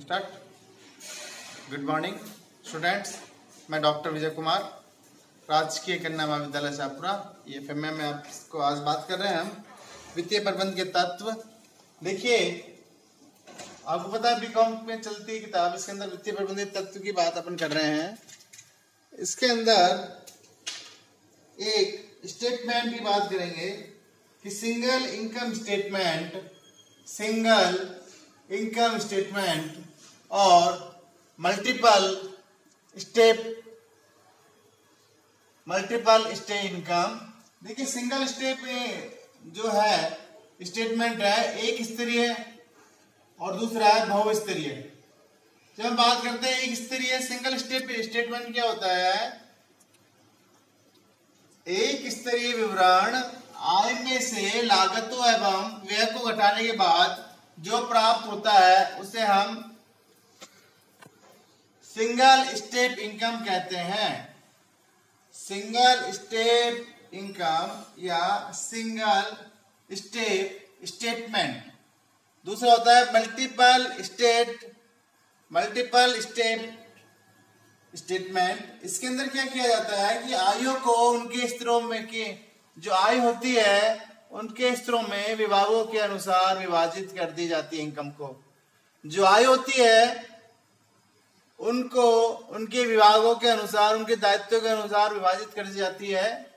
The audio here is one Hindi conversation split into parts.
स्टार्ट। गुड मॉर्निंग स्टूडेंट्स, मैं डॉक्टर विजय कुमार, राजकीय कन्या महाविद्यालय शाहपुरा EFMA में आपको आज बात कर रहे हैं हम वित्तीय प्रबंध के तत्व। देखिए, आपको पता है बीकॉम में चलती है किताब, इसके अंदर वित्तीय प्रबंध के तत्व की बात अपन कर रहे हैं। इसके अंदर एक स्टेटमेंट की बात करेंगे कि सिंगल इनकम स्टेटमेंट और मल्टीपल स्टेट इनकम। देखिए, सिंगल स्टेप जो है स्टेटमेंट है एक स्तरीय और दूसरा है बहुस्तरीय। जब हम बात करते हैं एक स्तरीय सिंगल स्टेप स्टेटमेंट, क्या होता है? एक स्तरीय विवरण आय में से लागतों एवं व्यय को घटाने के बाद जो प्राप्त होता है उसे हम सिंगल स्टेप इनकम कहते हैं। सिंगल स्टेप इनकम या सिंगल स्टेप स्टेटमेंट। दूसरा होता है मल्टीपल स्टेप स्टेटमेंट। इसके अंदर क्या किया जाता है कि आयों को उनके स्तरों में की जो आय होती है उनके स्तरों में विभागों के अनुसार विभाजित कर दी जाती है। इनकम को जो आय होती है उनको उनके विभागों के अनुसार, उनके दायित्वों के अनुसार विभाजित कर दी जाती है।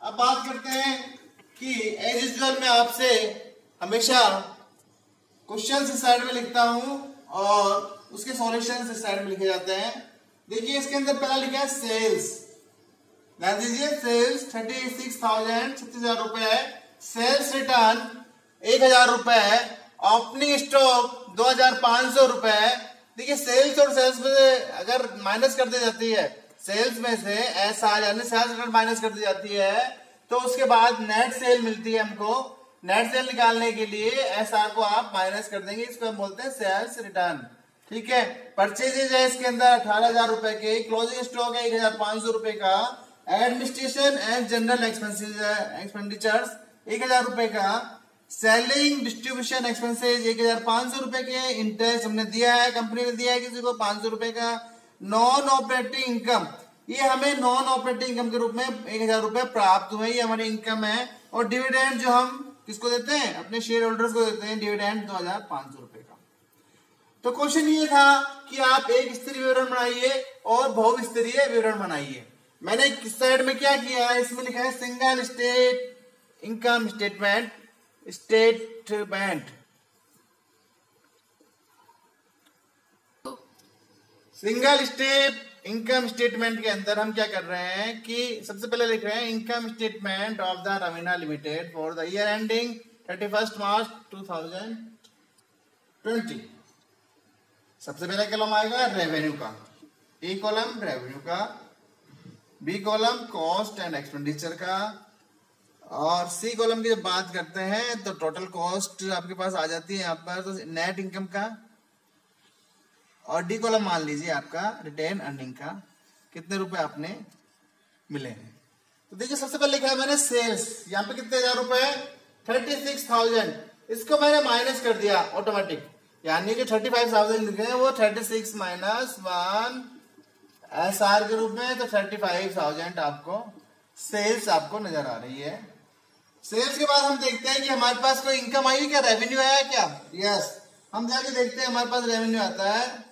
अब बात करते हैं कि एज यूजुअल मैं आपसे हमेशा क्वेश्चन इस साइड में लिखता हूं और उसके सॉल्यूशन इस साइड में लिखे जाते हैं। देखिए, इसके अंदर पहला लिखा है सेल्स। ध्यान दीजिए, सेल्स 36,000 रुपए है। सेल्स रिटर्न 1,000 रुपए है। ओपनिंग स्टॉक 2,500 रुपए है। देखिए, सेल्स और सेल्स में से अगर माइनस कर दी जाती है, सेल्स में से SR यानी सेल्स रिटर्न माइनस कर दी जाती है तो उसके बाद नेट सेल मिलती है हमको। नेट सेल निकालने के लिए SR को आप माइनस कर देंगे, इसको हम बोलते हैं सेल्स रिटर्न। ठीक है। परचेजेज है इसके अंदर 18,000 रुपए के। क्लोजिंग स्टॉक है 1,500 रुपए का। एडमिनिस्ट्रेशन एंड जनरल एक्सपेंडिचर्स 1,000 रुपए का। सेलिंग डिस्ट्रीब्यूशन एक्सपेंसेज 1,500 रुपए के। इंटरेस्ट हमने दिया है, कंपनी ने दिया है किसी को 500 रुपए का। नॉन ऑपरेटिंग इनकम, ये हमें नॉन ऑपरेटिंग इनकम के रूप में 1,000 रुपए प्राप्त हुए, ये हमारी इनकम है। और डिविडेंड जो हम किसको देते हैं? अपने शेयर होल्डर्स को देते हैं, डिविडेंड 2,500 रुपए का। तो क्वेश्चन ये था कि आप एक स्तरीय विवरण बनाइए और बहुस्तरीय विवरण बनाइए। मैंने किस साइड में क्या किया है, इसमें लिखा है single state income statement. Single step income statement के अंदर हम क्या कर रहे हैं कि सबसे पहले लिख रहे हैं income statement of the Raveena limited for the year ending 31 March 2020। सबसे पहले कॉलम आएगा रेवेन्यू का। ए कॉलम रेवेन्यू का, B column cost and expenditure का, और सी कॉलम की जब बात करते हैं तो टोटल कॉस्ट आपके पास आ जाती है यहाँ पर, तो नेट इनकम का। और डी कॉलम मान लीजिए आपका रिटेन अर्निंग का, कितने रुपए आपने मिले हैं। तो देखिए, सबसे पहले लिखा है मैंने सेल्स, यहाँ पे कितने 1,000 रुपए 36,000, इसको मैंने माइनस कर दिया ऑटोमेटिक, यानी कि 35,000 लिखे हैं वो 36 माइनस 1 SR के रूप में, तो 35,000 आपको सेल्स आपको नजर आ रही है। सेल्स के बाद हम देखते हैं कि हमारे पास कोई इनकम आई क्या, रेवेन्यू आया क्या? यस, हम जाके देखते हैं हमारे पास रेवेन्यू आता है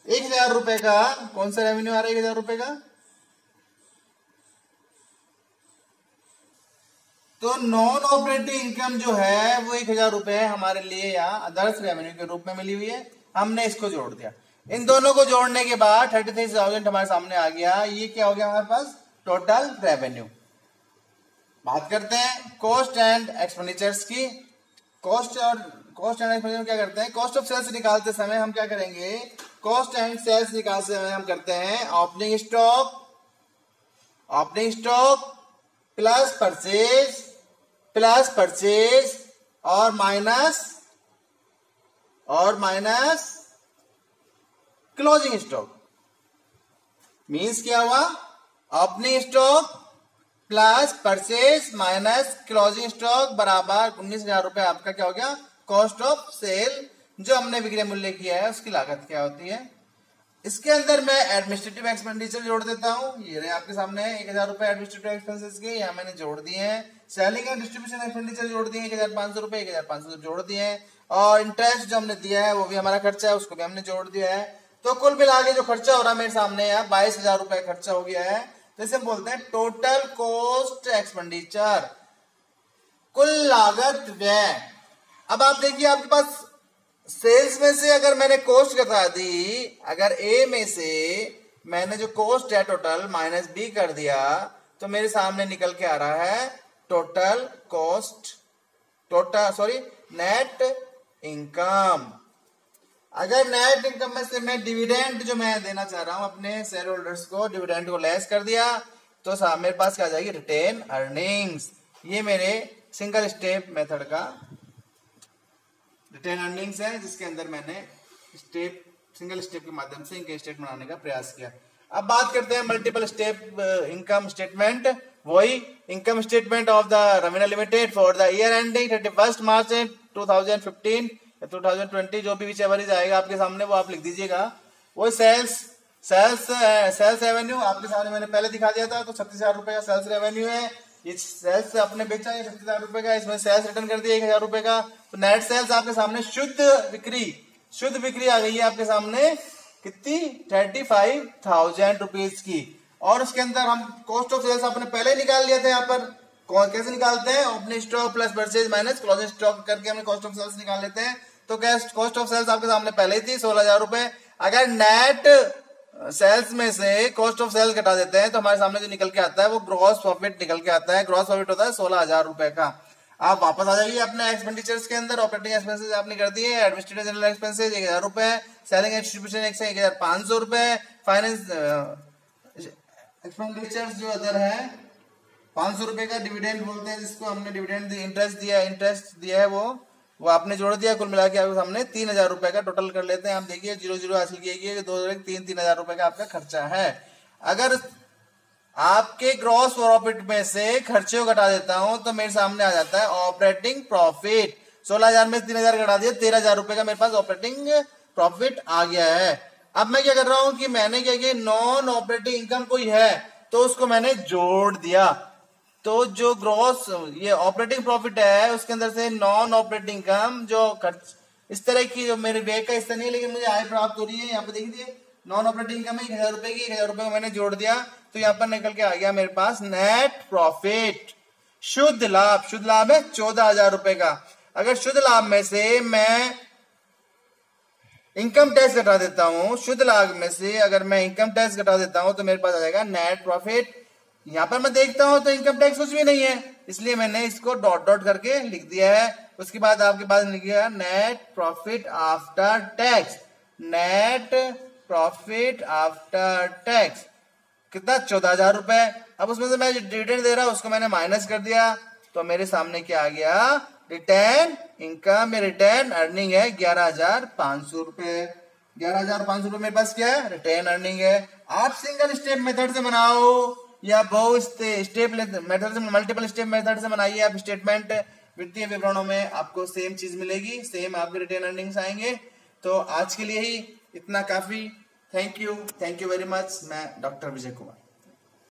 1,000 रुपए का। कौन सा रेवेन्यू आ रहा है 1,000 रुपए का? तो नॉन ऑपरेटिंग इनकम जो है वो 1,000 रुपए हमारे लिए यहाँ अदर्स रेवेन्यू के रूप में मिली हुई है, हमने इसको जोड़ दिया। इन दोनों को जोड़ने के बाद 33,000 हमारे सामने आ गया। ये क्या हो गया हमारे पास? Total revenue. बात करते हैं कॉस्ट एंड एक्सपेंडिचर्स की। कॉस्ट एंड एक्सपेंडिचर क्या करते हैं? कॉस्ट ऑफ सेल्स निकालते समय हम क्या करेंगे? कॉस्ट एंड सेल्स निकालते समय हम करते हैं ओपनिंग स्टॉक प्लस परचेज और माइनस क्लोजिंग स्टॉक। मीन्स क्या हुआ? Opening stock plus purchase minus closing stock बराबर 19,000 रुपए आपका क्या हो गया? कॉस्ट ऑफ सेल, जो हमने विक्रय मूल्य किया है उसकी लागत क्या होती है। इसके अंदर मैं एडमिनिस्ट्रेटिव एक्सपेंडिचर जोड़ देता हूँ, ये रहे आपके सामने 1000 रुपए एडमिनिस्ट्रेटिव एक्सपेंसेस के, यहाँ मैंने जोड़ दिए हैं। सेलिंग एंड डिस्ट्रीब्यूशन एक्सपेंडिचर जोड़ दिए 1500 रुपए, 1500 जोड़ दिए हैं। और इंटरेस्ट जो हमने दिया है वो भी हमारा खर्चा है, उसको भी हमने जोड़ दिया है। तो कुल मिला के जो खर्चा हो रहा है मेरे सामने यहाँ 22,000 रुपए खर्चा हो गया है। तो इसे हम बोलते हैं टोटल कॉस्ट एक्सपेंडिचर, कुल लागत व्यय। अब आप देखिए आपके पास सेल्स में से अगर मैंने कॉस्ट घटा दी, अगर ए में से मैंने जो कॉस्ट है टोटल माइनस बी कर दिया, तो मेरे सामने निकल के आ रहा है टोटल कॉस्ट, नेट इनकम। अगर नेट इनकम में से मैं डिविडेंड जो मैं देना चाह रहा हूं अपने शेयर होल्डर्स को, डिविडेंड को लेस कर दिया, तो मेरे पास क्या आ जाएगी, रिटेन अर्निंग्स। ये मेरे सिंगल स्टेप मेथड का रिटेन अर्निंग्स है, जिसके अंदर मैंने सिंगल स्टेप के माध्यम से इनकम स्टेटमेंट बनाने का प्रयास किया। अब बात करते हैं मल्टीपल स्टेप इनकम स्टेटमेंट। वही income statement of the Raveena limited for the year ending 31 मार्च 2015 या 2020, जो भी विच एवर आएगा आपके सामने वो आप लिख दीजिएगा। वो सेल्स रेवेन्यू आपके सामने मैंने पहले दिखा दिया था, तो 36,000 रुपए का सेल्स रेवेन्यू है। ये सेल्स आपने बेचा है 36,000 रुपए का, इसमें सेल्स रिटर्न कर दिया 1,000 रुपए का। तो नेट सेल्स आपके सामने शुद्ध बिक्री आ गई है आपके सामने कितनी, 35,000 रुपीज की। और उसके अंदर हम कॉस्ट ऑफ सेल्स आपने पहले निकाल लिया था। यहाँ पर कैसे निकालते हैं, opening stock plus purchase minus closing stock करके हमें कॉस्ट ऑफ सेल्स निकाल लेते हैं। तो कॉस्ट ऑफ सेल्स आपके सामने पहले ही थी 16,000 रुपए। अगर नेट सेल्स में से कॉस्ट ऑफ सेल्स घटा देते हैं तो हमारे सामने जो निकल के आता है वो ग्रॉस प्रॉफिट निकल के आता है। ग्रॉस प्रॉफिट होता है 16,000 रुपए का। आप वापस आ जाइए अपने एक्सपेंडिचर्स के अंदर। ऑपरेटिंग एक्सपेंसेस आपने कर दिए, एडमिनिस्ट्रेटिव जनरल एक्सपेंसेस 1,000 रुपए, सेलिंग एंड डिस्ट्रीब्यूशन 1,500 रुपए, फाइनेंस एक्सपेंडिचर्स जो अदर है 500 रुपए का, डिविडेंड बोलते हैं जिसको हमने डिविडेंड इंटरेस्ट दिया है वो आपने जोड़ दिया। कुल मिला के आपके सामने 3,000 रुपए का टोटल कर लेते हैं। आप देखिए 0 हासिल किए 3,000 रुपए का आपका खर्चा है। अगर आपके ग्रॉस प्रॉफिट में से खर्चे को घटा देता हूं तो मेरे सामने आ जाता है ऑपरेटिंग प्रॉफिट। 16,000 में 3,000 घटा दिया, 13,000 रुपए का मेरे पास ऑपरेटिंग प्रॉफिट आ गया है। अब मैं क्या कर रहा हूं कि मैंने क्या किया, नॉन ऑपरेटिंग इनकम कोई है तो उसको मैंने जोड़ दिया। तो जो ग्रॉस ये ऑपरेटिंग प्रॉफिट है उसके अंदर से नॉन ऑपरेटिंग इनकम जो खर्च इस तरह की जो मेरे व्यय का हिस्सा नहीं है लेकिन मुझे आय प्राप्त हो रही है, यहाँ पे देखिए नॉन ऑपरेटिंग इनकम है 1,000 रुपए की, 1,000 रुपए को मैंने जोड़ दिया तो यहाँ पर निकल के आ गया मेरे पास नेट प्रॉफिट। शुद्ध लाभ है 14,000 रुपए का। अगर शुद्ध लाभ में से मैं इनकम टैक्स घटा देता हूं, शुद्ध लाभ में से अगर मैं इनकम टैक्स घटा देता हूं तो मेरे पास आ जाएगा नेट प्रॉफिट। यहां पर मैं देखता हूं तो इनकम टैक्स कुछ भी नहीं है, इसलिए मैंने इसको डॉट डॉट करके लिख दिया है। उसके बाद आपके पास लिख गया net profit after tax. Net profit after tax कितना, 14,000 रुपए। अब उसमें से मैं डिविडेंड दे रहा हूं उसको मैंने माइनस कर दिया तो मेरे सामने क्या आ गया, रिटर्न इनकम में रिटर्न अर्निंग है 11,500 रुपए। 11,500 रुपए मेरे पास क्या है, रिटर्न अर्निंग है। आप सिंगल स्टेप मेथड से बनाओ या बहु स्टेप मेथड से, मल्टीपल स्टेप मेथड से बनाइए आप स्टेटमेंट, वित्तीय विवरणों में आपको सेम चीज मिलेगी, सेम आपके रिटर्न अर्निंग्स आएंगे। तो आज के लिए ही इतना काफी। Thank you very much. मैं डॉक्टर विजय कुमार।